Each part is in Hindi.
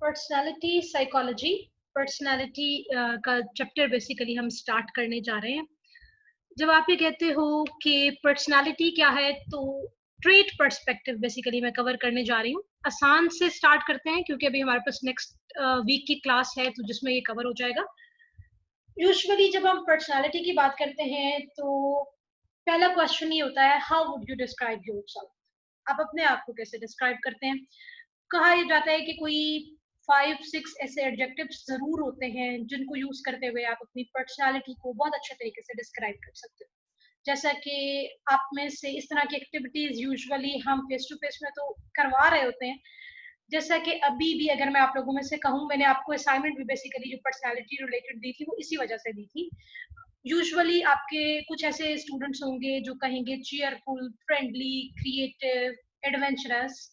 पर्सनालिटी साइकोलॉजी, पर्सनालिटी का चैप्टर बेसिकली हम स्टार्ट करने जा रहे हैं। जब आप ये कहते हो कि पर्सनालिटी क्या है, तो ट्रेट पर्सपेक्टिव बेसिकली मैं कवर करने जा रही हूँ। आसान से स्टार्ट करते हैं क्योंकि अभी हमारे पास नेक्स्ट वीक की क्लास है, तो जिसमें ये कवर हो जाएगा। यूजुअली जब हम पर्सनालिटी की बात करते हैं तो पहला क्वेश्चन ये होता है, how would you describe yourself? आप अपने आप को कैसे डिस्क्राइब करते हैं? कहा यह जाता है कि कोई 5-6 ऐसे एडजेक्टिव्स जरूर होते हैं जिनको यूज करते हुए आप अपनी पर्सनालिटी को बहुत अच्छे तरीके से डिस्क्राइब कर सकते हो। जैसा कि आप में से इस तरह की एक्टिविटीज यूजुअली हम फेस टू फेस में तो करवा रहे होते हैं। जैसा कि अभी भी अगर मैं आप लोगों में से कहूँ, मैंने आपको असाइनमेंट भी बेसिकली जो पर्सनालिटी रिलेटेड दी थी वो इसी वजह से दी थी। यूजुअली आपके कुछ ऐसे स्टूडेंट्स होंगे जो कहेंगे cheerful, friendly, creative, adventurous,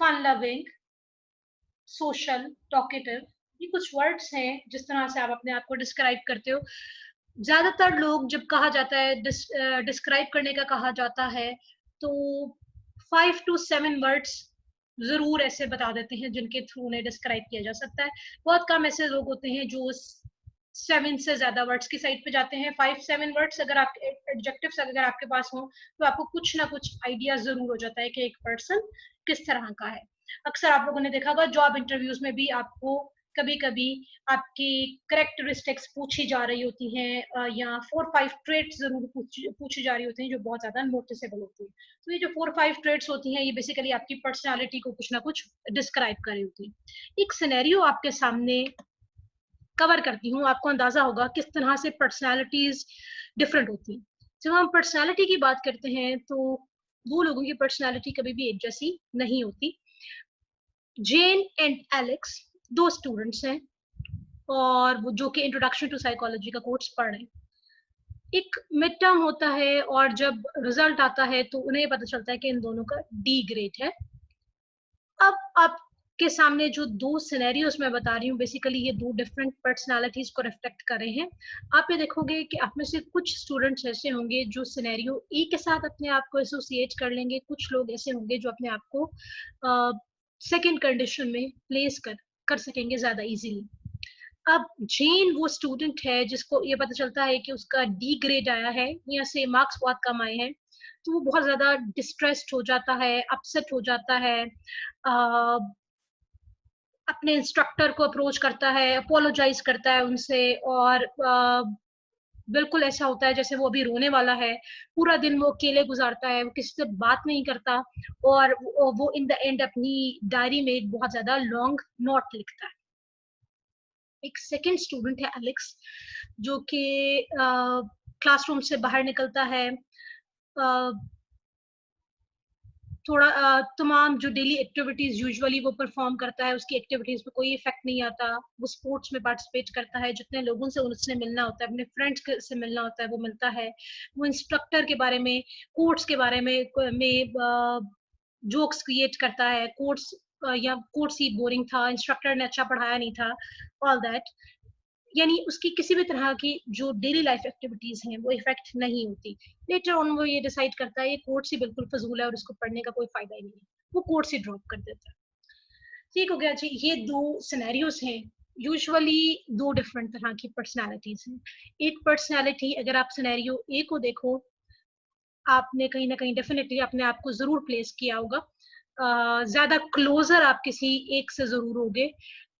fun loving, social, talkative. ये कुछ वर्ड्स हैं जिस तरह से आप अपने आप को डिस्क्राइब करते हो। ज्यादातर लोग जब कहा जाता है डिस्क्राइब करने का कहा जाता है, तो 5 to 7 वर्ड्स जरूर ऐसे बता देते हैं जिनके थ्रू उन्हें डिस्क्राइब किया जा सकता है। बहुत कम ऐसे लोग होते हैं जो 7 से ज्यादा वर्ड्स की साइड पे जाते हैं। 5-7 वर्ड्स अगर आप एडजेक्टिव्स अगर आपके पास हो, तो आपको कुछ ना कुछ आइडिया जरूर हो जाता है कि एक पर्सन किस तरह का है। अक्सर आप लोगों ने देखा होगा जॉब इंटरव्यूज में भी आपको कभी कभी आपकी करेक्टरिस्टिक्स पूछी जा रही होती हैं, या 4-5 ट्रेट्स जरूर पूछी जा रही होती हैं जो बहुत ज्यादा नोटिसेबल होती है। तो ये जो 4-5 ट्रेट्स होती हैं, ये बेसिकली आपकी पर्सनालिटी को कुछ ना कुछ डिस्क्राइब कर रही होती है। एक सिनेरियो आपके सामने कवर करती हूँ, आपको अंदाजा होगा किस तरह से पर्सनालिटीज डिफरेंट होती हैं। जब हम पर्सनालिटी की बात करते हैं तो वो लोगों की पर्सनालिटी कभी भी एक जैसी नहीं होती। जेन एंड एलेक्स दो स्टूडेंट्स हैं, और वो जो कि इंट्रोडक्शन टू साइकोलॉजी का कोर्स पढ़ रहे हैं। एक मिड टर्म होता है और जब रिजल्ट आता है तो उन्हें पता चलता है कि इन दोनों का डी ग्रेड है। अब आपके सामने जो दो सिनेरियोस मैं बता रही हूँ, बेसिकली ये दो डिफरेंट पर्सनालिटीज को रिफ्लेक्ट कर रहे हैं। आप ये देखोगे कि आप में से कुछ स्टूडेंट्स ऐसे होंगे जो सिनेरियो ए के साथ अपने आप को एसोसिएट कर लेंगे, कुछ लोग ऐसे होंगे जो अपने आप को सेकेंड कंडीशन में प्लेस कर सकेंगे ज्यादा इजीली। अब जेन वो स्टूडेंट है जिसको ये पता चलता है कि उसका डी ग्रेड आया है या से मार्क्स बहुत कम आए हैं, तो वो बहुत ज्यादा डिस्ट्रेस्ड हो जाता है, अपसेट हो जाता है, अपने इंस्ट्रक्टर को अप्रोच करता है, अपोलोजाइज करता है उनसे, और बिल्कुल ऐसा होता है जैसे वो अभी रोने वाला है। पूरा दिन वो अकेले गुजारता है, वो किसी से बात नहीं करता, और वो इन द एंड अपनी डायरी में एक बहुत ज्यादा लॉन्ग नोट लिखता है। एक सेकंड स्टूडेंट है एलेक्स, जो कि क्लासरूम से बाहर निकलता है, थोड़ा तमाम जो डेली एक्टिविटीज यूजुअली वो परफॉर्म करता है, उसकी एक्टिविटीज पे कोई इफेक्ट नहीं आता। वो स्पोर्ट्स में पार्टिसिपेट करता है, जितने लोगों से उसने मिलना होता है, अपने फ्रेंड्स से मिलना होता है, वो मिलता है। वो इंस्ट्रक्टर के बारे में, कोर्स के बारे में जोक्स क्रिएट करता है। कोर्स या कोर्स ही बोरिंग था, इंस्ट्रक्टर ने अच्छा पढ़ाया नहीं था, ऑल दैट। यानी उसकी किसी भी तरह की जो डेली लाइफ एक्टिविटीज हैं वो इफेक्ट नहीं होती। लेटर ऑन वो ये डिसाइड करता है ये कोर्स ही बिल्कुल फजूल है और उसको पढ़ने का कोई फायदा ही नहीं है, वो कोर्स ही ड्रॉप कर देता है। ठीक हो गया जी, ये दो सिनेरियोस हैं। यूजुअली दो डिफरेंट तरह की पर्सनालिटीज हैं। एक पर्सनालिटी, अगर आप सिनेरियो ए को देखो, आपने कहीं ना कहीं डेफिनेटली अपने आप को जरूर प्लेस किया होगा, ज्यादा क्लोजर आप किसी एक से जरूर होगे।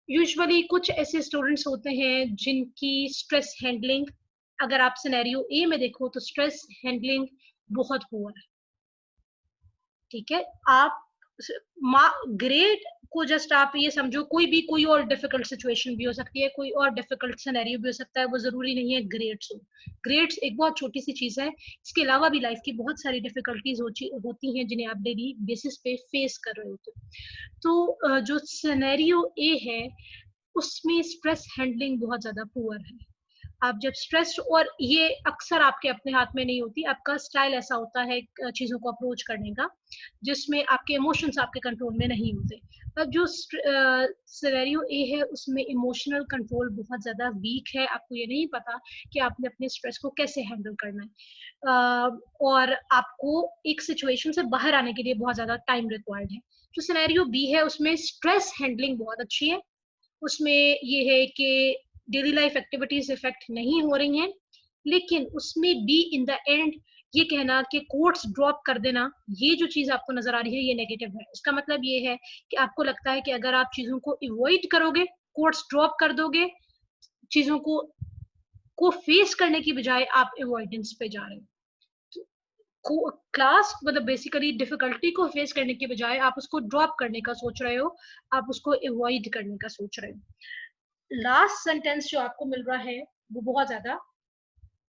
यूजुअली कुछ ऐसे स्टूडेंट्स होते हैं जिनकी स्ट्रेस हैंडलिंग, अगर आप सिनेरियो ए में देखो तो स्ट्रेस हैंडलिंग बहुत पुअर है। ठीक है, आप ग्रेड को जस्ट आप ये समझो, कोई और डिफिकल्ट सिचुएशन भी हो सकती है, कोई और डिफिकल्ट सिनेरियो भी हो सकता है, वो जरूरी नहीं है ग्रेड्स हो। ग्रेड्स एक बहुत छोटी सी चीज है, इसके अलावा भी लाइफ की बहुत सारी डिफिकल्टीज होती हैं जिन्हें आप डेली बेसिस पे फेस कर रहे होते हो। तो जो सिनेरियो ए है उसमें स्ट्रेस हैंडलिंग बहुत ज्यादा पुअर है। आप जब स्ट्रेस्ड, और ये अक्सर आपके अपने हाथ में नहीं होती, आपका स्टाइल ऐसा होता है चीज़ों को अप्रोच करने का जिसमें आपके इमोशंस आपके कंट्रोल में नहीं होते। अब जो सिनेरियो ए है उसमें इमोशनल कंट्रोल बहुत ज़्यादा वीक है, आपको ये नहीं पता कि आपने अपने स्ट्रेस को कैसे हैंडल करना है, और आपको एक सिचुएशन से बाहर आने के लिए बहुत ज़्यादा टाइम रिक्वायर्ड है। जो सिनेरियो बी है उसमें स्ट्रेस हैंडलिंग बहुत अच्छी है, उसमें ये है कि डेली लाइफ एक्टिविटीज इफेक्ट नहीं हो रही हैं, लेकिन उसमें भी इन द एंड ये कहना कि कोट्स ड्रॉप कर देना, ये जो चीज आपको नजर आ रही है ये नेगेटिव है। इसका मतलब ये है कि आपको लगता है कि अगर आप चीजों को अवॉइड करोगे, कोट्स ड्रॉप कर दोगे, चीजों को फेस करने की बजाय आप अवॉइडेंस पे जा रहे हो। क्लास मतलब बेसिकली डिफिकल्टी को फेस करने के बजाय आप उसको ड्रॉप करने का सोच रहे हो, आप उसको अवॉइड करने का सोच रहे हो। लास्ट सेंटेंस जो आपको मिल रहा है वो बहुत ज्यादा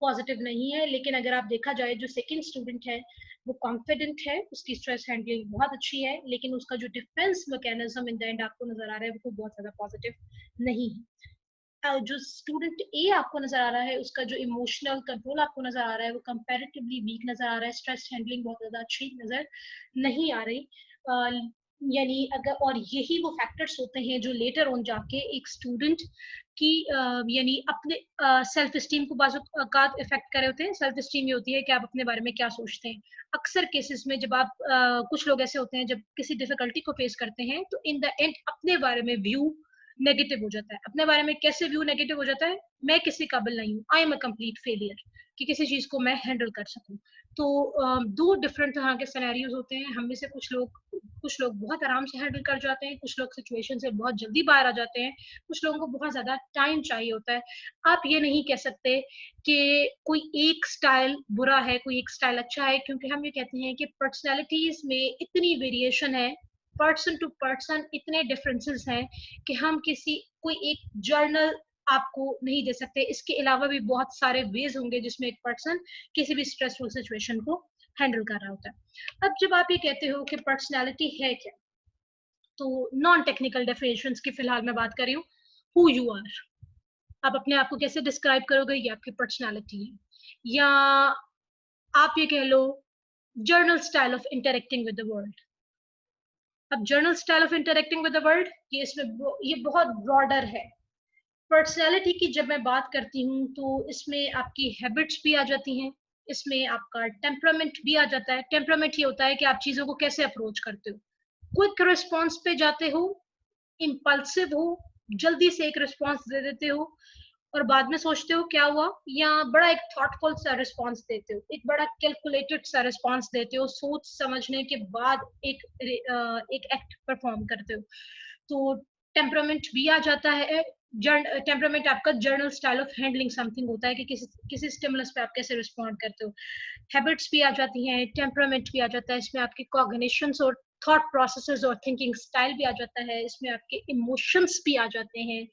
पॉजिटिव नहीं है, लेकिन अगर आप देखा जाए जो सेकंड स्टूडेंट है वो कॉन्फिडेंट है, उसकी स्ट्रेस हैंडलिंग बहुत अच्छी है, लेकिन उसका जो defence mechanism in the end आपको नजर आ रहा है वो बहुत ज्यादा पॉजिटिव नहीं है। जो स्टूडेंट ए आपको नजर आ रहा है उसका जो इमोशनल कंट्रोल आपको नजर आ रहा है वो कंपैरेटिवली वीक नजर आ रहा है, स्ट्रेस हैंडलिंग बहुत ज्यादा अच्छी नजर नहीं आ रही। यानी अगर, और यही वो फैक्टर्स होते हैं जो लेटर ऑन जाके एक स्टूडेंट की यानी अपने सेल्फ स्टीम को बाजू का इफेक्ट करे होते हैं। सेल्फ स्टीम ये होती है कि आप अपने बारे में क्या सोचते हैं। अक्सर केसेस में जब आप कुछ लोग ऐसे होते हैं जब किसी डिफिकल्टी को फेस करते हैं तो इन द एंड अपने बारे में व्यू नेगेटिव हो जाता है। अपने बारे में कैसे व्यू नेगेटिव हो जाता है, मैं किसी काबिल नहीं हूँ, I am a complete failure कि किसी चीज को मैं हैंडल कर सकूं। तो दो डिफरेंट तरह के सिनेरियोज होते हैं। हम में से कुछ लोग बहुत आराम से हैंडल कर जाते हैं, कुछ लोग सिचुएशन से बहुत जल्दी बाहर आ जाते हैं, कुछ लोगों को बहुत ज्यादा टाइम चाहिए होता है। आप ये नहीं कह सकते कि कोई एक स्टाइल बुरा है, कोई एक स्टाइल अच्छा है, क्योंकि हम ये कहते हैं कि पर्सनैलिटीज में इतनी वेरिएशन है, पर्सन टू पर्सन इतने डिफरेंसेस हैं कि हम किसी कोई एक जर्नल आपको नहीं दे सकते। इसके अलावा भी बहुत सारे वेज होंगे जिसमें एक पर्सन किसी भी स्ट्रेसफुल सिचुएशन को हैंडल कर रहा होता है। अब जब आप ये कहते हो कि पर्सनैलिटी है क्या, तो नॉन टेक्निकल डेफिनेशंस की फिलहाल मैं बात कर रही हूँ। हु यू आर, आप अपने आप को कैसे डिस्क्राइब करोगे, ये आपकी पर्सनैलिटी है। या आप ये कह लो general style of interacting with the world. अब general style of interacting with the world, ये बहुत ब्रॉडर है। पर्सनैलिटी की जब मैं बात करती हूँ तो इसमें आपकी हैबिट्स भी आ जाती हैं, इसमें आपका टेम्परामेंट भी आ जाता है। टेम्परामेंट ये होता है कि आप चीजों को कैसे अप्रोच करते हो, क्विक रिस्पॉन्स पे जाते हो, इम्पल्सिव हो, जल्दी से एक रिस्पॉन्स दे देते हो और बाद में सोचते हो क्या हुआ, या बड़ा एक थॉटफुल सा रिस्पॉन्स देते हो, एक बड़ा कैलकुलेटेड सा रिस्पॉन्स देते हो, सोच समझने के बाद एक एक्ट परफॉर्म करते हो। तो टेम्परामेंट भी आ जाता है। टेम्परामेंट आपका journal style of handling something होता है कि किसी किसी स्टिमुलस पे आप कैसे रिस्पॉन्ड करते हो। हैबिट्स भी आ जाती हैं, टेम्परामेंट भी आ जाता है, इसमें आपकी कॉग्निशंस और थॉट प्रोसेसेस और थिंकिंग स्टाइल भी आ जाता है, इसमें आपके इमोशंस भी आ जाते हैं,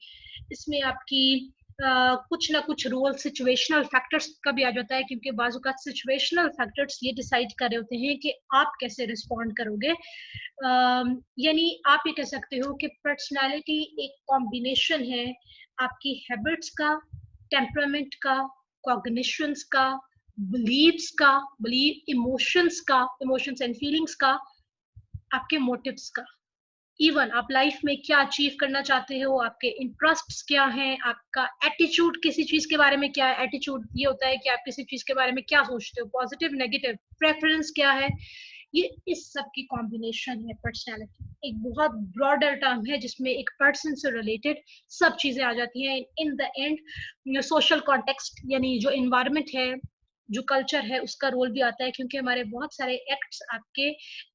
इसमें आपकी कुछ ना कुछ रोल सिचुएशनल फैक्टर्स का भी आ जाता है, क्योंकि बाजू का सिचुएशनल फैक्टर्स ये डिसाइड कर रहे होते हैं कि आप कैसे रिस्पॉन्ड करोगे। यानी आप ये कह सकते हो कि पर्सनालिटी एक कॉम्बिनेशन है आपकी हैबिट्स का, टेम्परामेंट का, कॉग्निशंस का, बिलीव्स का, बिलीव इमोशंस का, इमोशंस एंड फीलिंग्स का, आपके मोटिव्स का। इवन आप लाइफ में क्या अचीव करना चाहते हो, आपके इंटरेस्ट्स क्या हैं, आपका एटीट्यूड किसी चीज के बारे में क्या है। एटीट्यूड ये होता है कि आप किसी चीज के बारे में क्या सोचते हो, पॉजिटिव नेगेटिव, प्रेफरेंस क्या है। ये इस सब की कॉम्बिनेशन है पर्सनालिटी। एक बहुत ब्रॉडर टर्म है जिसमें एक पर्सन से रिलेटेड सब चीजें आ जाती हैं। In the end social context यानी जो इन्वायरमेंट है, जो कल्चर है, उसका रोल भी आता है, क्योंकि हमारे बहुत सारे एक्ट्स आपके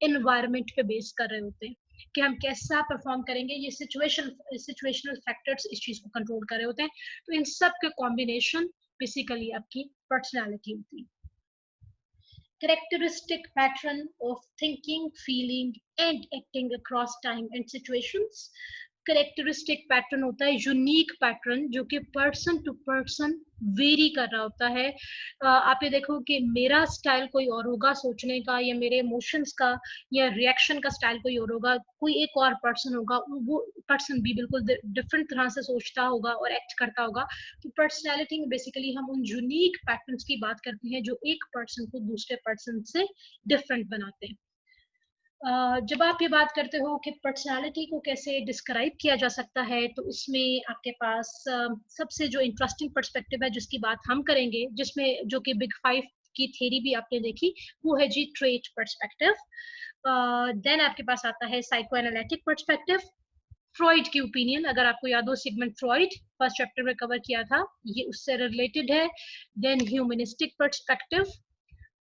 इन्वायरमेंट पे बेस कर रहे होते हैं कि हम कैसा परफॉर्म करेंगे। ये सिचुएशनल फैक्टर्स इस चीज को कंट्रोल कर रहे होते हैं। तो इन सब के कॉम्बिनेशन बेसिकली आपकी पर्सनालिटी होती है। Characteristic pattern of thinking, feeling, and acting across time and situations. Characteristic pattern होता है, यूनिक पैटर्न, जो कि पर्सन टू पर्सन वेरी कर रहा होता है। आप ये देखो कि मेरा स्टाइल कोई और होगा सोचने का, या मेरे इमोशंस का या रिएक्शन का स्टाइल कोई और होगा, कोई एक और पर्सन होगा, वो पर्सन भी बिल्कुल डिफरेंट तरह से सोचता होगा और एक्ट करता होगा। तो पर्सनैलिटी में बेसिकली हम उन यूनिक पैटर्न्स की बात करते हैं जो एक पर्सन को दूसरे पर्सन से डिफरेंट बनाते हैं। जब आप ये बात करते हो कि पर्सनालिटी को कैसे डिस्क्राइब किया जा सकता है, तो इसमें आपके पास सबसे जो इंटरेस्टिंग पर्सपेक्टिव है जिसकी बात हम करेंगे, जिसमें जो कि बिग 5 की थ्योरी भी आपने देखी, वो है जी ट्रेट पर्सपेक्टिव। देन आपके पास आता है साइको एनालिटिक पर्सपेक्टिव, फ्रॉइड की ओपिनियन, अगर आपको याद हो सिगमंड फ्रॉइड फर्स्ट चैप्टर में कवर किया था, ये उससे रिलेटेड है। Then humanistic perspective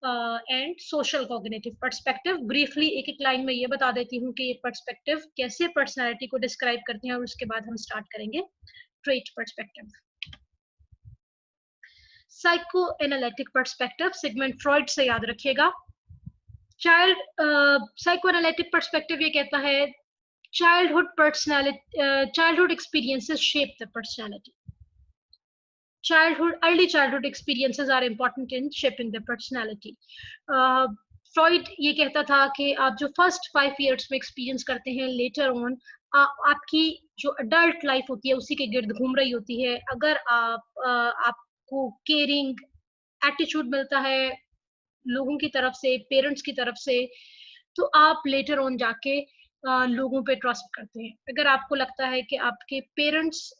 and social cognitive perspective. Briefly एक एक लाइन में ये बता देती हूँ कि ये पर्सपेक्टिव कैसे पर्सनालिटी को डिस्क्राइब करते हैं, और उसके बाद हम स्टार्ट करेंगे trait perspective. Psycho analytic perspective Sigmund Freud से याद रखिएगा। चाइल्ड साइको एनालिटिक पर्सपेक्टिव ये कहता है childhood experiences shape the personality. Early childhood experiences are important in shaping the personality. Freud ये कहता था कि आप जो फर्स्ट 5 years में एक्सपीरियंस करते हैं, लेटर ऑन आपकी जो अडल्ट लाइफ होती है उसी के गिर्द घूम रही होती है। अगर आपको केयरिंग एटीट्यूड मिलता है लोगों की तरफ से, पेरेंट्स की तरफ से, तो आप लेटर ऑन जाके लोगों पे ट्रस्ट करते हैं। अगर आपको लगता है कि आपके पेरेंट्स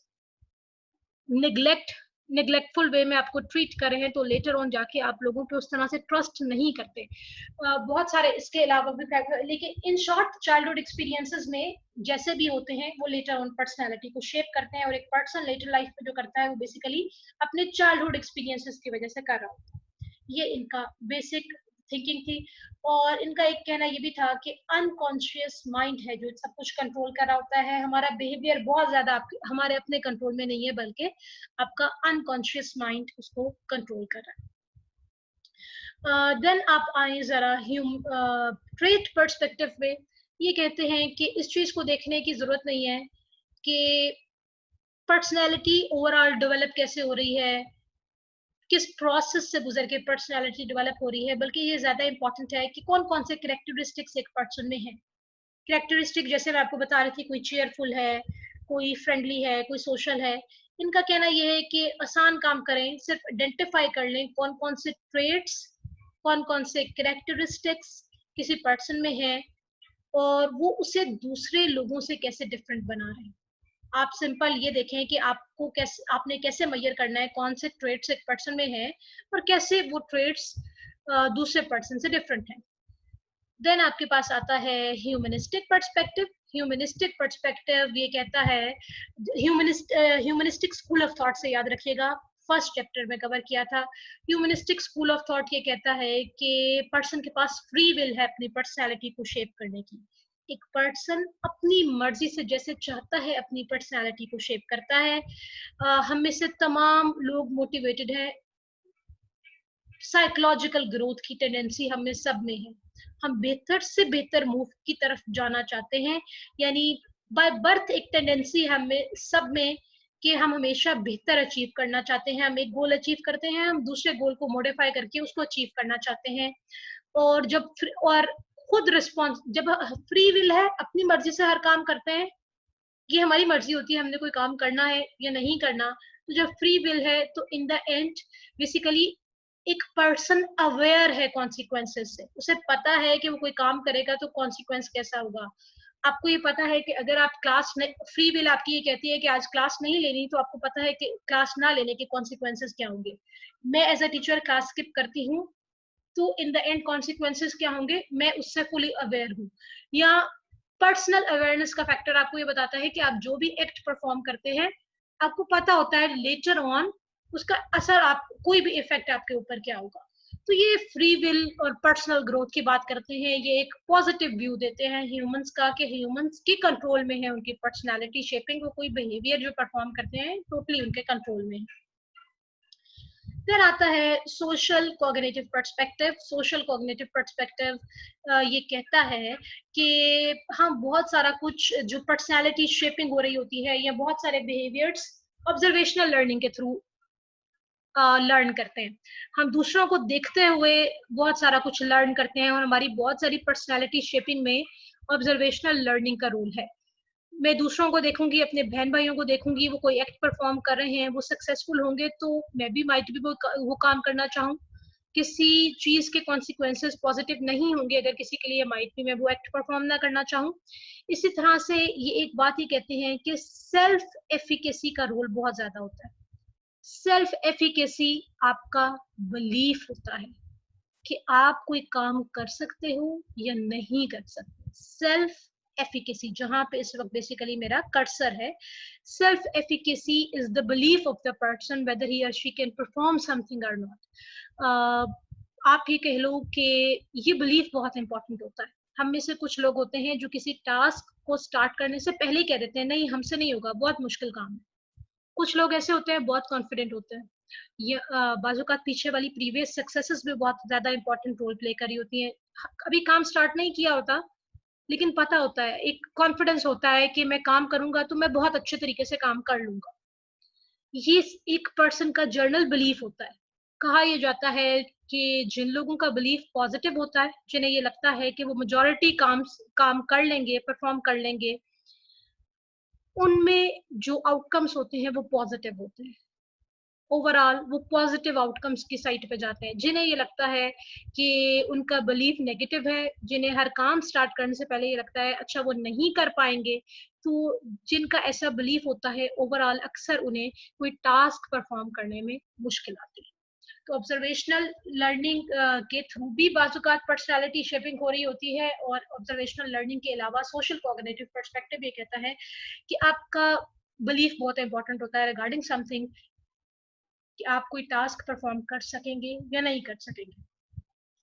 नेग्लेक्टफुल वे में आपको ट्रीट कर रहे हैं, तो लेटर ऑन जाके आप लोगों पे उस तरह से ट्रस्ट नहीं करते। बहुत सारे इसके अलावा भी फैक्टर, लेकिन इन शॉर्ट चाइल्डहुड एक्सपीरियंसेस में जैसे भी होते हैं वो लेटर ऑन पर्सनालिटी को शेप करते हैं, और एक पर्सन लेटर लाइफ में जो करता है वो बेसिकली अपने चाइल्डहुड एक्सपीरियंसेस की वजह से कर रहा होता है। ये इनका बेसिक थिंकिंग थी। और इनका एक कहना ये भी था कि अनकॉन्शियस माइंड है जो सब कुछ कंट्रोल कर रहा होता है। हमारा बिहेवियर बहुत ज्यादा हमारे अपने कंट्रोल में नहीं है, बल्कि आपका अनकॉन्शियस माइंड उसको कंट्रोल कर रहा है। देन आप आए जरा ट्रेट पर्सपेक्टिव में। ये कहते हैं कि इस चीज को देखने की जरूरत नहीं है कि पर्सनैलिटी ओवरऑल डेवलप कैसे हो रही है, किस प्रोसेस से गुजर के पर्सनालिटी डेवलप हो रही है, बल्कि ये ज्यादा इंपॉर्टेंट है कि कौन कौन से कैरेक्टरिस्टिक्स एक पर्सन में है। कैरेक्टरिस्टिक जैसे मैं आपको बता रही थी, कोई चेयरफुल है, कोई फ्रेंडली है, कोई सोशल है। इनका कहना यह है कि आसान काम करें, सिर्फ आइडेंटिफाई कर लें कौन कौन से ट्रेट्स, कौन कौन से कैरेक्टरिस्टिक्स किसी पर्सन में है, और वो उसे दूसरे लोगों से कैसे डिफरेंट बना रहे हैं। आप सिंपल ये देखें कि आपने कैसे मेजर करना है कौन से ट्रेट्स एक पर्सन में है और कैसे वो ट्रेट्स दूसरे पर्सन से डिफरेंट है। देन आपके पास आता है ह्यूमनिस्टिक पर्सपेक्टिव। ह्यूमनिस्टिक पर्सपेक्टिव ये कहता है, ह्यूमनिस्टिक स्कूल ऑफ थॉट से याद रखिएगा, फर्स्ट चैप्टर में कवर किया था। ह्यूमनिस्टिक स्कूल ऑफ थॉट ये कहता है कि पर्सन के पास फ्री विल है अपनी पर्सनैलिटी को शेप करने की। एक पर्सन अपनी मर्जी से जैसे चाहता है अपनी पर्सनैलिटी को शेप करता है। हम में से तमाम लोग मोटिवेटेड हैं, साइकोलॉजिकल ग्रोथ की टेंडेंसी हम में सब में है। हम बेहतर से बेहतर मूव की तरफ जाना चाहते हैं, यानी बाय बर्थ एक टेंडेंसी हम में सब में कि हम हमेशा बेहतर अचीव करना चाहते हैं। हम एक गोल अचीव करते हैं, हम दूसरे गोल को मॉडिफाई करके उसको अचीव करना चाहते हैं। और खुद रिस्पॉन्स, जब फ्री विल है, अपनी मर्जी से हर काम करते हैं, ये हमारी मर्जी होती है हमने कोई काम करना है या नहीं करना। तो जब फ्री विल है तो इन द एंड बेसिकली एक पर्सन अवेयर है कॉन्सिक्वेंसेस से, उसे पता है कि वो कोई काम करेगा तो कॉन्सिक्वेंस कैसा होगा। आपको ये पता है कि अगर आप फ्री विल आपकी ये कहती है कि आज क्लास नहीं लेनी, तो आपको पता है कि क्लास ना लेने के कॉन्सिक्वेंसेस क्या होंगे। मैं as a teacher class skip करती हूँ, तो इन द एंड कॉन्सिक्वेंसेस क्या होंगे, मैं उससे फुली अवेयर हूँ। या पर्सनल अवेयरनेस का फैक्टर आपको ये बताता है कि आप जो भी एक्ट परफॉर्म करते हैं, आपको पता होता है लेटर ऑन उसका असर, आप कोई भी इफेक्ट आपके ऊपर क्या होगा। तो ये फ्री विल और पर्सनल ग्रोथ की बात करते हैं, ये एक पॉजिटिव व्यू देते हैं ह्यूमंस का कि ह्यूमंस के कंट्रोल में है उनकी पर्सनालिटी शेपिंग, वो कोई बिहेवियर जो परफॉर्म करते हैं टोटली उनके कंट्रोल में है। फिर आता है social cognitive perspective. Social cognitive perspective ये कहता है कि हम बहुत सारा कुछ जो पर्सनालिटी शेपिंग हो रही होती है या बहुत सारे बिहेवियर्स ऑब्जर्वेशनल लर्निंग के थ्रू लर्न करते हैं। हम दूसरों को देखते हुए बहुत सारा कुछ लर्न करते हैं और हमारी बहुत सारी पर्सनालिटी शेपिंग में ऑब्जर्वेशनल लर्निंग का रोल है। मैं दूसरों को देखूंगी, अपने बहन भाइयों को देखूंगी, वो कोई एक्ट परफॉर्म कर रहे हैं, वो सक्सेसफुल होंगे तो मैं भी माइट भी वो काम करना चाहूँ। किसी चीज के कॉन्सिक्वेंसेस पॉजिटिव नहीं होंगे अगर किसी के लिए, माइट भी मैं वो एक्ट परफॉर्म ना करना चाहूँ। इसी तरह से ये एक बात ही कहते हैं कि सेल्फ एफिकेसी का रोल बहुत ज्यादा होता है। सेल्फ एफिकेसी आपका बिलीफ होता है कि आप कोई काम कर सकते हो या नहीं कर सकते। सेल्फ एफिकेसी, जहां पे इस वक्त बेसिकली मेरा कर्सर है, self efficacy is the belief of the person whether ही और शी कैन परफॉर्म समथिंग और नॉट। आप ये कह लो कि ये बिलीफ बहुत इंपॉर्टेंट होता है। हम में से कुछ लोग होते हैं जो किसी टास्क को स्टार्ट करने से पहले ही कह देते हैं नहीं हमसे नहीं होगा, बहुत मुश्किल काम है। कुछ लोग ऐसे होते हैं बहुत कॉन्फिडेंट होते हैं। ये बाजू का पीछे वाली प्रीवियस सक्सेसेस भी बहुत ज्यादा इंपॉर्टेंट रोल प्ले करी होती हैं। अभी काम स्टार्ट नहीं किया होता लेकिन पता होता है, एक कॉन्फिडेंस होता है कि मैं काम करूंगा तो मैं बहुत अच्छे तरीके से काम कर लूंगा। ये एक पर्सन का जर्नल बिलीफ होता है। कहा यह जाता है कि जिन लोगों का बिलीफ पॉजिटिव होता है, जिन्हें ये लगता है कि वो मेजॉरिटी काम कर लेंगे, परफॉर्म कर लेंगे, उनमें जो आउटकम्स होते हैं वो पॉजिटिव होते हैं। ओवरऑल वो पॉजिटिव आउटकम्स की साइड पे जाते हैं। जिन्हें ये लगता है कि उनका बिलीफ नेगेटिव है, जिन्हें हर काम स्टार्ट करने से पहले ये लगता है अच्छा वो नहीं कर पाएंगे, तो जिनका ऐसा बिलीफ होता है ओवरऑल अक्सर उन्हें कोई टास्क परफॉर्म करने में मुश्किल आती है। तो ऑब्जर्वेशनल लर्निंग के थ्रू भी बाजुकात पर्सनालिटी शेपिंग हो रही होती है। और ऑब्जर्वेशनल लर्निंग के अलावा सोशल कॉग्निटिव पर्सपेक्टिव ये कहता है कि आपका बिलीफ बहुत इंपॉर्टेंट होता है रिगार्डिंग समथिंग, कि आप कोई टास्क परफॉर्म कर सकेंगे या नहीं कर सकेंगे।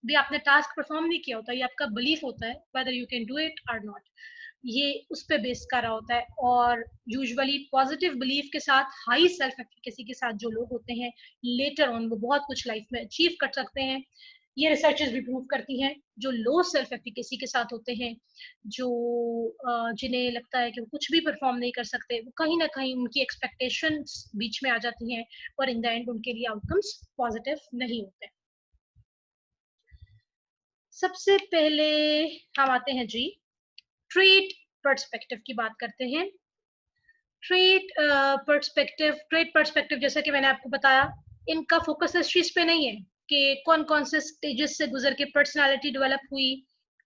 भी आपने टास्क परफॉर्म नहीं किया होता, ये आपका बिलीफ होता है whether you can do it और नॉट। ये उस पर बेस कर रहा होता है। और यूजुअली पॉजिटिव बिलीफ के साथ, हाई सेल्फ एफिकेसी के साथ जो लोग होते हैं, लेटर ऑन वो बहुत कुछ लाइफ में अचीव कर सकते हैं। ये रिसर्चेस भी प्रूव करती हैं। जो लो सेल्फ एफिकेसी के साथ होते हैं, जो जिन्हें लगता है कि वो कुछ भी परफॉर्म नहीं कर सकते, वो कहीं ना कहीं उनकी एक्सपेक्टेशंस बीच में आ जाती हैं और इन द एंड उनके लिए आउटकम्स पॉजिटिव नहीं होते। सबसे पहले हम आते हैं जी ट्रेट पर्सपेक्टिव की बात करते हैं। ट्रेट पर्सपेक्टिव जैसा कि मैंने आपको बताया, इनका फोकस इस चीज पे नहीं है कि कौन कौन से स्टेजेस से गुजर के पर्सनालिटी डेवलप हुई,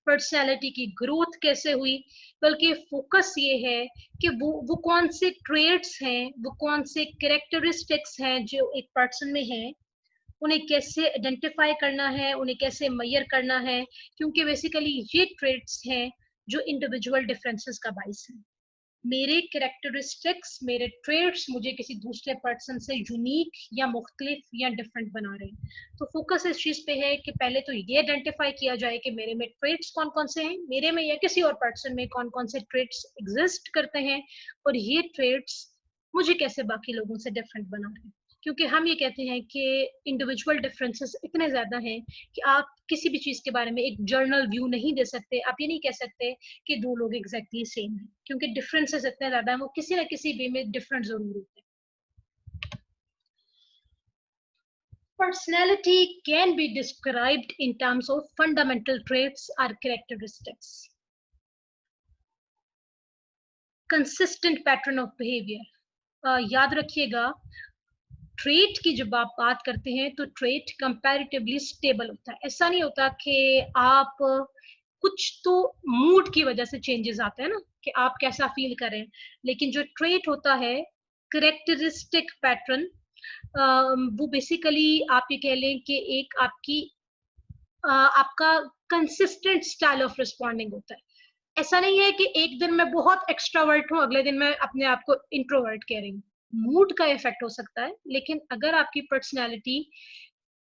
पर्सनालिटी की ग्रोथ कैसे हुई, बल्कि फोकस ये है कि वो कौन से ट्रेट्स हैं, वो कौन से कैरेक्टरिस्टिक्स हैं जो एक पर्सन में हैं, उन्हें कैसे आइडेंटिफाई करना है, उन्हें कैसे मेजर करना है। क्योंकि बेसिकली ये ट्रेट्स हैं जो इंडिविजुअल डिफरेंसेस का बाइस है। मेरे कैरेक्टरिस्टिक्स, मेरे ट्रेट्स मुझे किसी दूसरे पर्सन से यूनिक या मुख्तलिफ या डिफरेंट बना रहे हैं। तो फोकस इस चीज पे है कि पहले तो ये आइडेंटिफाई किया जाए कि मेरे में ट्रेट्स कौन कौन से हैं, मेरे में या किसी और पर्सन में कौन कौन से ट्रेट्स एग्जिस्ट करते हैं, और ये ट्रेट्स मुझे कैसे बाकी लोगों से डिफरेंट बना रहे हैं। क्योंकि हम ये कहते हैं कि इंडिविजुअल डिफरेंसेस इतने ज्यादा हैं कि आप किसी भी चीज के बारे में एक जर्नल व्यू नहीं दे सकते। आप ये नहीं कह सकते कि दो लोग एग्जैक्टली सेम हैं, क्योंकि डिफरेंसेस इतने ज्यादा हैं, वो किसी ना किसी वे में डिफरेंट जरूर होते हैं। Personality can be described in terms of fundamental traits or characteristics. Consistent pattern of behavior. याद रखिएगा, ट्रेट की जब आप बात करते हैं तो ट्रेट कंपैरेटिवली स्टेबल होता है। ऐसा नहीं होता कि आप कुछ तो मूड की वजह से चेंजेस आते हैं ना, कि आप कैसा फील करें, लेकिन जो ट्रेट होता है करेक्टरिस्टिक पैटर्न, वो बेसिकली आप ये कह लें कि एक आपका कंसिस्टेंट स्टाइल ऑफ रिस्पॉन्डिंग होता है। ऐसा नहीं है कि एक दिन मैं बहुत एक्स्ट्रावर्ट हूँ, अगले दिन मैं अपने आप को इंट्रोवर्ट कह रही हूँ। मूड का इफेक्ट हो सकता है, लेकिन अगर आपकी पर्सनैलिटी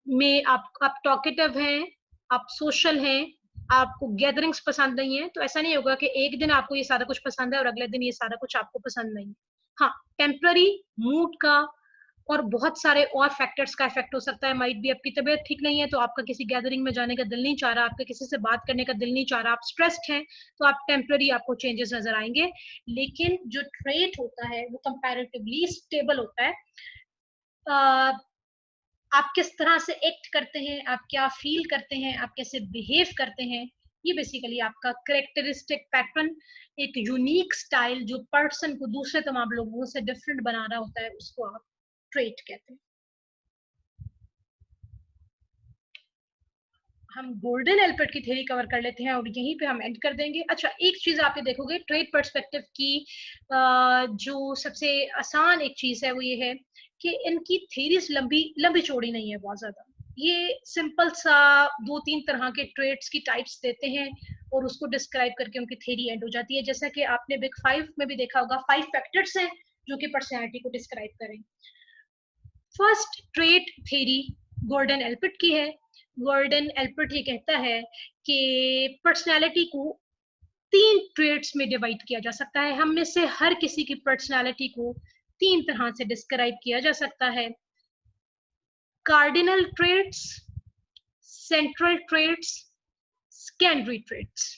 में आप टॉकेटिव हैं, आप सोशल हैं, आपको गैदरिंग्स पसंद नहीं है, तो ऐसा नहीं होगा कि एक दिन आपको ये सारा कुछ पसंद है और अगले दिन ये सारा कुछ आपको पसंद नहीं है। हाँ, टेम्पररी मूड का और बहुत सारे और फैक्टर्स का इफेक्ट हो सकता है। माइट भी आपकी तबीयत ठीक नहीं है तो आपका किसी गैदरिंग में जाने का दिल नहीं चाह रहा, आपका किसी से बात करने का दिल नहीं चाह रहा, आप स्ट्रेस्ड हैं, तो आप टेम्पररी आपको चेंजेस नजर आएंगे। लेकिन जो ट्रेट होता है वो कंपैरेटिवली स्टेबल होता है। आप किस तरह से एक्ट करते हैं, आप क्या फील करते हैं, आप कैसे बिहेव करते हैं, ये बेसिकली आपका करेक्टरिस्टिक पैटर्न, एक यूनिक स्टाइल जो पर्सन को दूसरे तमाम लोगों से डिफरेंट बना रहा होता है, उसको आप ट्रेट कहते हैं। हम गोल्डन एल्पर्ट की थ्योरी कवर कर लेते हैं और यहीं पे हम एंड कर देंगे। अच्छा, एक चीज आप ये देखोगे ट्रेड पर्सपेक्टिव की, जो सबसे आसान एक चीज है वो ये है कि इनकी थ्योरीज लंबी लंबी चौड़ी नहीं है बहुत ज्यादा। ये सिंपल सा 2-3 तरह के ट्रेड्स की टाइप्स देते हैं और उसको डिस्क्राइब करके उनकी थ्योरी एंड हो जाती है। जैसा कि आपने बिग 5 में भी देखा होगा, 5 फैक्टर्स हैं जो कि पर्सनैलिटी को डिस्क्राइब करें। फर्स्ट ट्रेट थ्योरी गोल्डन एल्पर्ट की है। गोल्डन एल्पर्ट ये कहता है कि पर्सनैलिटी को 3 ट्रेट्स में डिवाइड किया जा सकता है। हम में से हर किसी की पर्सनैलिटी को 3 तरह से डिस्क्राइब किया जा सकता है। Cardinal traits, central traits, secondary traits.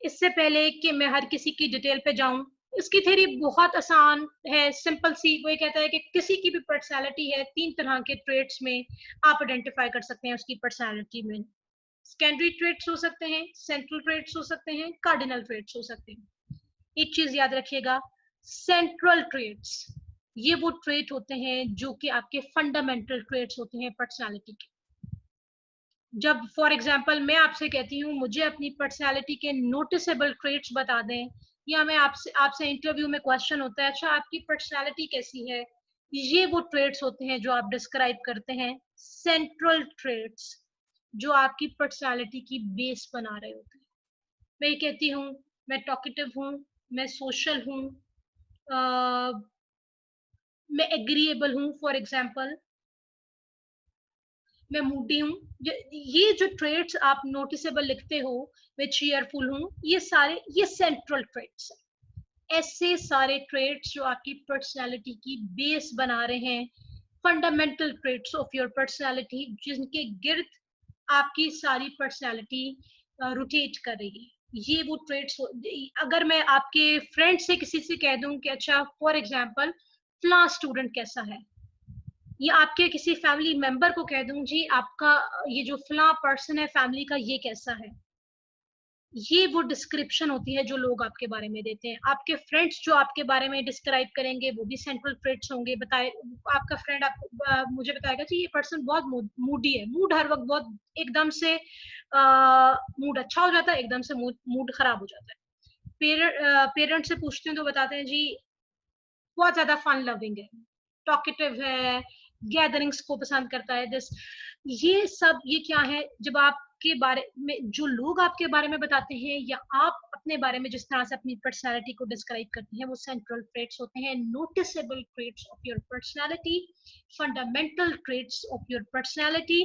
इससे पहले कि मैं हर किसी की डिटेल पे जाऊं, इसकी थ्योरी बहुत आसान है, सिंपल सी। वो ये कहता है कि किसी की भी पर्सनालिटी है, 3 तरह के ट्रेट्स में आप आइडेंटिफाई कर सकते हैं उसकी पर्सनालिटी में। सेकेंडरी ट्रेट्स हो सकते हैं, सेंट्रल ट्रेट्स हो सकते हैं, कार्डिनल ट्रेट्स हो सकते हैं। एक चीज याद रखिएगा, सेंट्रल ट्रेट्स ये वो ट्रेट होते हैं जो कि आपके फंडामेंटल ट्रेट्स होते हैं पर्सनालिटी के। जब फॉर एग्जाम्पल मैं आपसे कहती हूँ मुझे अपनी पर्सनालिटी के नोटिसेबल ट्रेट्स बता दें, या मैं आपसे इंटरव्यू में क्वेश्चन होता है अच्छा आपकी पर्सनालिटी कैसी है, ये वो ट्रेट्स होते हैं जो आप डिस्क्राइब करते हैं सेंट्रल ट्रेट्स, जो आपकी पर्सनालिटी की बेस बना रहे होते हैं। मैं ये कहती हूँ मैं टॉकेटिव हूँ, मैं सोशल हूँ, मैं एग्रीएबल हूँ फॉर एग्जाम्पल, मैं मूडी हूँ, ये जो ट्रेट्स आप नोटिसेबल लिखते हो, मैं चीयरफुल हूँ, ये सारे ये सेंट्रल ट्रेट्स हैं। ऐसे सारे ट्रेट्स जो आपकी पर्सनालिटी की बेस बना रहे हैं, fundamental traits of your personality, जिनके गिर्द आपकी सारी पर्सनालिटी रोटेट कर रही है, ये वो ट्रेट्स। अगर मैं आपके फ्रेंड से किसी से कह दूं कि अच्छा फॉर एग्जाम्पल फला स्टूडेंट कैसा है, या आपके किसी फैमिली मेंबर को कह दूं जी आपका ये जो फला पर्सन है फैमिली का ये कैसा है, ये वो डिस्क्रिप्शन होती है जो लोग आपके बारे में देते हैं। आपके फ्रेंड्स जो आपके बारे में डिस्क्राइब करेंगे वो भी सेंट्रल ट्रेट्स होंगे। बताए आपका फ्रेंड आपको मुझे बताएगा जी ये पर्सन बहुत मूडी है, मूड हर वक्त बहुत एकदम से मूड अच्छा हो जाता है, एकदम से मूड खराब हो जाता है। पेरेंट्स से पूछते हैं तो बताते हैं जी बहुत ज्यादा फन लविंग है, टॉकेटिव है, गैदरिंग्स को पसंद करता है। दिस ये सब ये क्या है, जब आपके बारे में जो लोग आपके बारे में बताते हैं या आप अपने बारे में जिस तरह से अपनी पर्सनालिटी को डिस्क्राइब करते हैं, वो सेंट्रल ट्रेट्स होते हैं, noticeable traits of your personality, fundamental traits of your personality.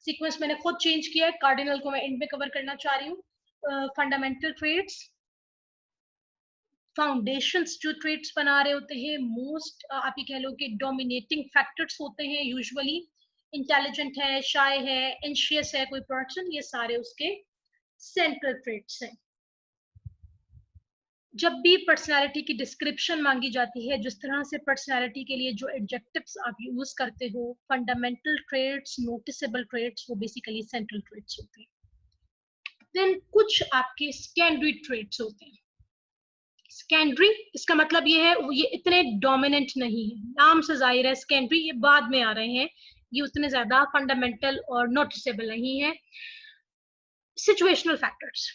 Sequence मैंने खुद चेंज किया है, कार्डिनल को मैं एंड में कवर करना चाह रही हूँ। फंडामेंटल ट्रेट्स, फाउंडेशंस जो ट्रेट्स बना रहे होते हैं, मोस्ट आप ये कह लो कि डोमिनेटिंग फैक्टर्स होते हैं यूजुअली। इंटेलिजेंट है, शाय है, एंशियस है कोई पर्सन, ये सारे उसके सेंट्रल ट्रेट्स हैं। जब भी पर्सनालिटी की डिस्क्रिप्शन मांगी जाती है, जिस तरह से पर्सनालिटी के लिए जो एडजेक्टिव्स आप यूज करते हो, फंडामेंटल ट्रेट्स, नोटिसेबल ट्रेट्स, वो बेसिकली सेंट्रल ट्रेट्स होते हैं। देन कुछ आपके सेकेंडरी ट्रेट्स होते हैं। सेकेंडरी इसका मतलब ये है ये इतने डोमिनेंट नहीं है, नाम से जाहिर है सेकेंडरी ये बाद में आ रहे हैं, ये उतने ज्यादा फंडामेंटल और नोटिसेबल नहीं है। सिचुएशनल फैक्टर्स,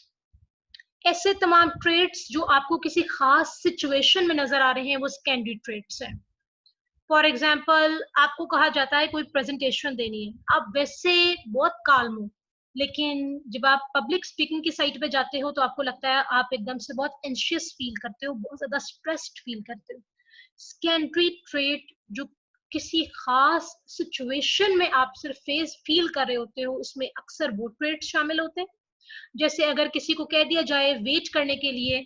ऐसे तमाम ट्रेट्स जो आपको किसी खास सिचुएशन में नजर आ रहे हैं, वो सेकेंडरी ट्रेट्स हैं। फॉर एग्जाम्पल आपको कहा जाता है कोई प्रेजेंटेशन देनी है, आप वैसे बहुत काल्म हो, लेकिन जब आप पब्लिक स्पीकिंग की साइट पे जाते हो तो आपको लगता है आप एकदम से बहुत एंशियस फील करते हो, बहुत ज्यादा स्ट्रेस्ड फील करते हो। सेकेंडरी ट्रेट जो किसी खास सिचुएशन में आप सिर्फ फेस फील कर रहे होते हो, उसमें अक्सर वो ट्रेट शामिल होते हैं। जैसे अगर किसी को कह दिया जाए वेट करने के लिए,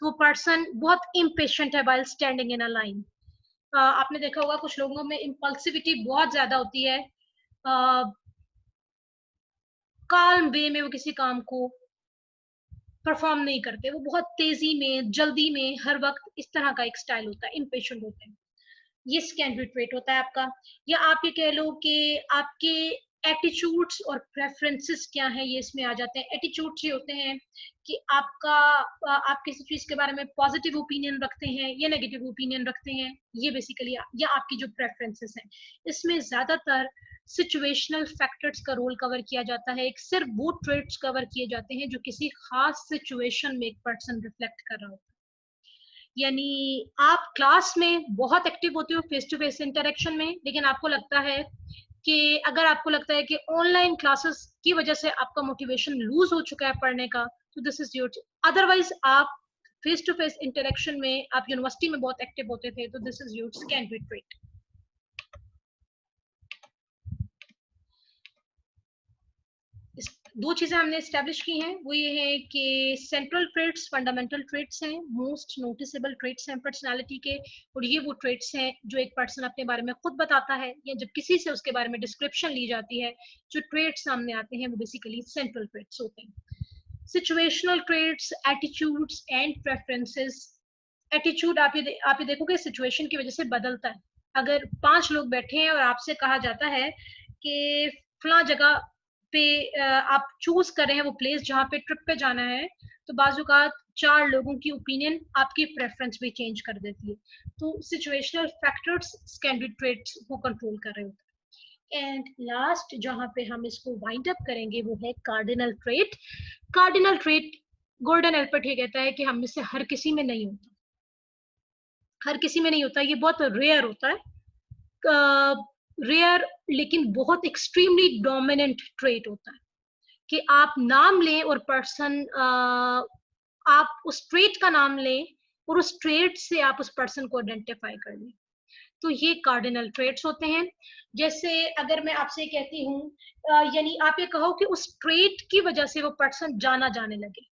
तो वो पर्सन बहुत इम्पेशेंट है while standing in a line, आपने देखा होगा कुछ लोगों में इम्पल्सिविटी बहुत ज्यादा होती है, काल्म वे में वो किसी काम को परफॉर्म नहीं करते, वो बहुत तेजी में जल्दी में हर वक्त इस तरह का एक स्टाइल होता है, इम्पेशेंट होते हैं। ये सेकेंडरी ट्रेट होता है आपका। या आप ये कह लो कि आपके एटीट्यूड्स और प्रेफरेंसेस क्या है, ये इसमें आ जाते हैं। एटीट्यूड्स ये होते हैं कि आपका आप किसी चीज के बारे में पॉजिटिव ओपिनियन रखते हैं या नेगेटिव ओपिनियन रखते हैं, ये बेसिकली। या आपकी जो प्रेफरेंसेस हैं, इसमें ज्यादातर सिचुएशनल फैक्टर्स का रोल कवर किया जाता है। एक सिर्फ वो ट्रेट्स कवर किए जाते हैं जो किसी खास सिचुएशन में एक पर्सन रिफ्लेक्ट कर रहा होता है। यानी आप क्लास में बहुत एक्टिव होते हो फेस टू फेस इंटरेक्शन में, लेकिन आपको लगता है कि अगर आपको लगता है कि ऑनलाइन क्लासेस की वजह से आपका मोटिवेशन लूज हो चुका है पढ़ने का, तो दिस इज योर। अदरवाइज आप फेस टू फेस इंटरेक्शन में, आप यूनिवर्सिटी में बहुत एक्टिव होते थे, तो this is your secondary trait. दो चीजें हमने स्टैब्लिश की हैं, वो ये है कि सेंट्रल ट्रेट्स फंडामेंटल ट्रेट्स हैं, मोस्ट नोटिसेबल ट्रेट्स हैं पर्सनालिटी के, और ये वो ट्रेट्स हैं जो एक पर्सन अपने बारे में खुद बताता है या जब किसी से उसके बारे में डिस्क्रिप्शन ली जाती है, जो ट्रेट्स सामने आते हैं वो बेसिकली सेंट्रल ट्रेट्स होते हैं। Situational traits, attitudes and preferences. Attitude आप ये देखोगे सिचुएशन की वजह से बदलता है। अगर 5 लोग बैठे हैं और आपसे कहा जाता है कि फला जगह पे आप चूज कर रहे हैं वो प्लेस जहाँ पे ट्रिप पे जाना है, तो बाजुकात 4 लोगों की ओपिनियन आपकी प्रेफरेंस भी चेंज कर देती है। तो सिचुएशनल फैक्टर्स सेकेंडरी ट्रेट्स को कंट्रोल कर रहे होते हैं। एंड लास्ट जहाँ पे हम इसको वाइंड अप करेंगे वो है cardinal trait. Cardinal trait golden Albert ये कहता है कि हम में से हर किसी में नहीं होता, हर किसी में नहीं होता, ये बहुत रेयर होता है। रेयर लेकिन बहुत एक्सट्रीमली डोमिनेंट ट्रेट होता है कि आप नाम लें और पर्सन, आप उस ट्रेट का नाम लें और उस ट्रेट से आप उस पर्सन को आइडेंटिफाई कर लें। तो ये कार्डिनल ट्रेट्स होते हैं। जैसे अगर मैं आपसे कहती हूँ, यानी आप ये कहो कि उस ट्रेट की वजह से वो पर्सन जाना जाने लगे,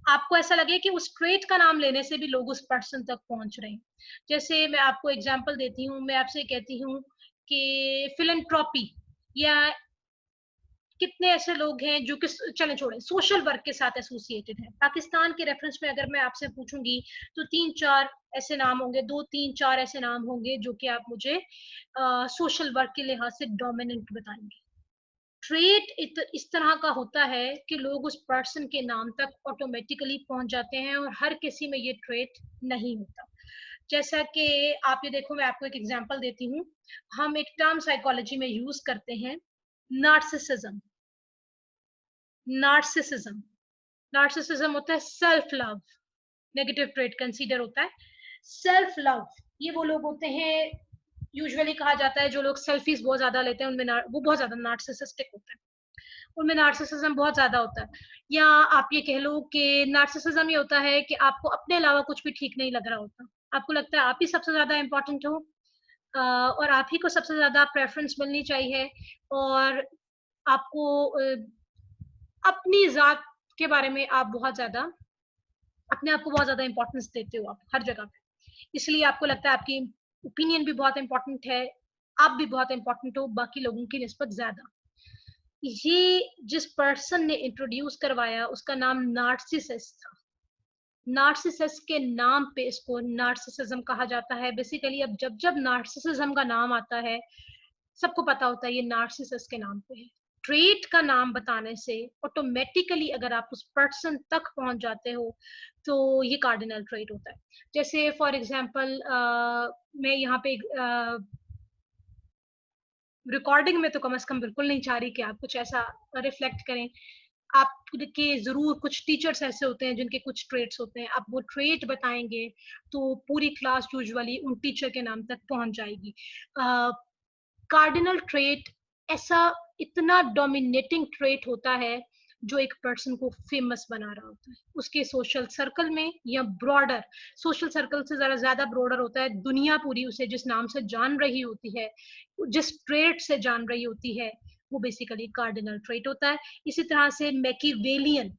आपको ऐसा लगे कि उस ट्रेट का नाम लेने से भी लोग उस पर्सन तक पहुंच रहे हैं। जैसे मैं आपको एग्जांपल देती हूँ, मैं आपसे कहती हूँ कि फिलैंथ्रोपी, या कितने ऐसे लोग हैं जो कि चले छोड़े सोशल वर्क के साथ एसोसिएटेड है। पाकिस्तान के रेफरेंस में अगर मैं आपसे पूछूंगी तो 3-4 ऐसे नाम होंगे, 2-3-4 ऐसे नाम होंगे जो कि आप मुझे सोशल वर्क के लिहाज से डोमिनेंट बताएंगे। ट्रेट इस तरह का होता है कि लोग उस पर्सन के नाम तक ऑटोमेटिकली पहुंच जाते हैं, और हर किसी में ये ट्रेट नहीं होता। जैसा कि आप ये देखो, मैं आपको एक एग्जांपल देती हूँ। हम एक टर्म साइकोलॉजी में यूज करते हैं, नार्सिसिज्म। नार्सिसिज्म नार्सिसिज्म होता है self love, negative trait consider होता है। सेल्फ लव, ये वो लोग होते हैं, यूजुअली कहा जाता है जो लोग सेल्फीज बहुत ज्यादा लेते हैं उनमें वो बहुत ज्यादा नार्सिसिस्टिक होते हैं, उनमें नार्सिसिज्म बहुत ज्यादा होता है। या आप ये कह लो कि नार्सिसिज्म ये होता है कि आपको अपने अलावा कुछ भी ठीक नहीं लग रहा होता, आपको लगता है आप ही सबसे ज्यादा इंपॉर्टेंट हो, और आप ही को सबसे ज्यादा प्रेफरेंस मिलनी चाहिए, और आपको अपनी जात के बारे में आप बहुत ज्यादा, अपने आप को बहुत ज्यादा इंपॉर्टेंस देते हो आप हर जगह पे, इसलिए आपको लगता है आपकी ओपिनियन भी बहुत इंपॉर्टेंट है, आप भी बहुत इंपॉर्टेंट हो बाकी लोगों की निस्बत ज्यादा। ये जिस पर्सन ने इंट्रोड्यूस करवाया उसका नाम नार्सिसस था। नार्सिसस के नाम पे इसको नार्सिसिज्म कहा जाता है बेसिकली। अब जब जब नार्सिसिज्म का नाम आता है, सबको पता होता है ये नार्सिसस के नाम पे है। ट्रेट का नाम बताने से ऑटोमेटिकली अगर आप उस पर्सन तक पहुंच जाते हो तो ये कार्डिनल ट्रेट होता है। जैसे फॉर एग्जांपल मैं यहाँ पे रिकॉर्डिंग में तो कम से कम बिल्कुल नहीं चाह रही कि आप कुछ ऐसा रिफ्लेक्ट करें। आपके जरूर कुछ टीचर्स ऐसे होते हैं जिनके कुछ ट्रेट्स होते हैं, आप वो ट्रेट बताएंगे तो पूरी क्लास यूजुअली उन टीचर के नाम तक पहुंच जाएगी। कार्डिनल ट्रेट ऐसा इतना डोमिनेटिंग ट्रेट होता है जो एक पर्सन को फेमस बना रहा होता है उसके सोशल सर्कल में, या ब्रॉडर सोशल सर्कल से जरा ज्यादा ब्रॉडर होता है, दुनिया पूरी उसे जिस नाम से जान रही होती है, जिस ट्रेट से जान रही होती है, वो बेसिकली कार्डिनल ट्रेट होता है। इसी तरह से मैकीवेलियन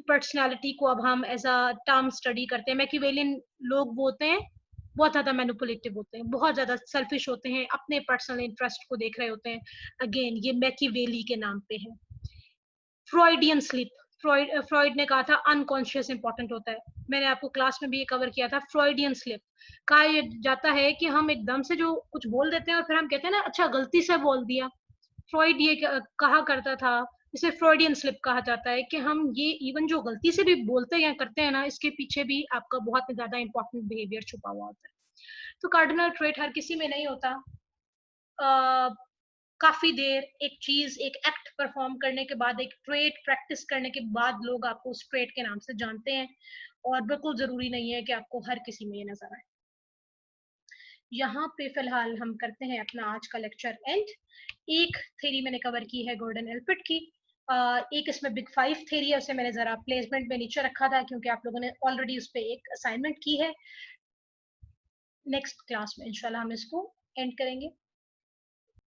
पर्सनालिटी को अब हम एज अ टर्म स्टडी करते हैं। मैकीवेलियन लोग वो होते हैं बहुत ज्यादा मैनिपुलेटिव होते हैं, बहुत ज्यादा सेल्फिश होते हैं, अपने पर्सनल इंटरेस्ट को देख रहे होते हैं। अगेन ये मैकीवेली के नाम पे है। फ्रॉइडियन स्लीप, फ्रॉइड ने कहा था अनकॉन्शियस इंपॉर्टेंट होता है। मैंने आपको क्लास में भी ये कवर किया था। फ्रॉइडियन स्लिप कहा जाता है कि हम एकदम से जो कुछ बोल देते हैं और फिर हम कहते हैं ना अच्छा गलती से बोल दिया। फ्रॉइड ये कहा करता था, इसे फ्रॉइडियन स्लिप कहा जाता है कि हम ये इवन जो गलती से भी बोलते हैं या करते हैं ना, इसके पीछे भी आपका बहुत ज्यादा इंपॉर्टेंट बिहेवियर छुपा हुआ होता है। तो कार्डिनल ट्रेट हर किसी में नहीं होता। काफी देर एक चीज, एक एक्ट परफॉर्म करने के बाद, एक ट्रेट प्रैक्टिस करने के बाद लोग आपको उस ट्रेट के नाम से जानते हैं, और बिल्कुल जरूरी नहीं है कि आपको हर किसी में ये नजर आए। यहाँ पे फिलहाल हम करते हैं अपना आज का लेक्चर एंड। एक थ्योरी मैंने कवर की है गॉर्डन एल्पर्ट की, एक इसमें बिग फाइव थ्योरी है, उसे मैंने जरा प्लेसमेंट में नीचे रखा था क्योंकि आप लोगों ने ऑलरेडी उस पर एक असाइनमेंट की है। नेक्स्ट क्लास में इंशाल्लाह हम इसको एंड करेंगे।